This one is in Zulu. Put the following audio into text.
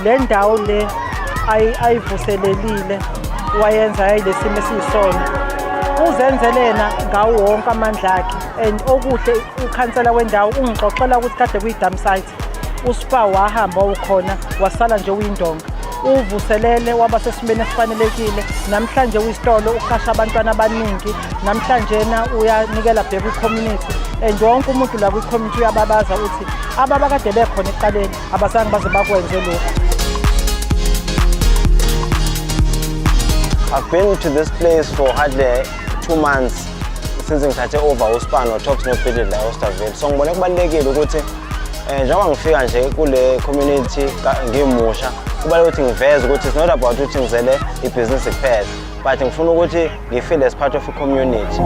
le ndawo le ayivuselelile wayenza yayilesimo esiyisona uzenzelena ngawo wonke amandla akhe. And okuhle ukhansela wendawo ungixoxela ukuthi kade kuyi-dump site uSpar wahamba ukhona wasala nje uyindonga uvuselele waba sesimeni esifanelekile. Namhlanje uyisitolo uqasha abantwana abaningi. Namhlanje uyanikela back kwi-community and wonke umuntu la kwi-community uyababaza ukuthi ababakade bekhona ekuqaleni abazange baze bakwenze lokho. I've been to this place for hardly 2 months since ngithathe over uSpar noTops noBilly la eOsterville. So ngibona kubalulekile ukuthi njengoba ngifika nje kule community ngimusha kubalulekile ukuthi ngiveze ukuthi it's not about ukuthi ngizele ibhizinisi kuphela but ngifuna ukuthi ngifeel as part of a community.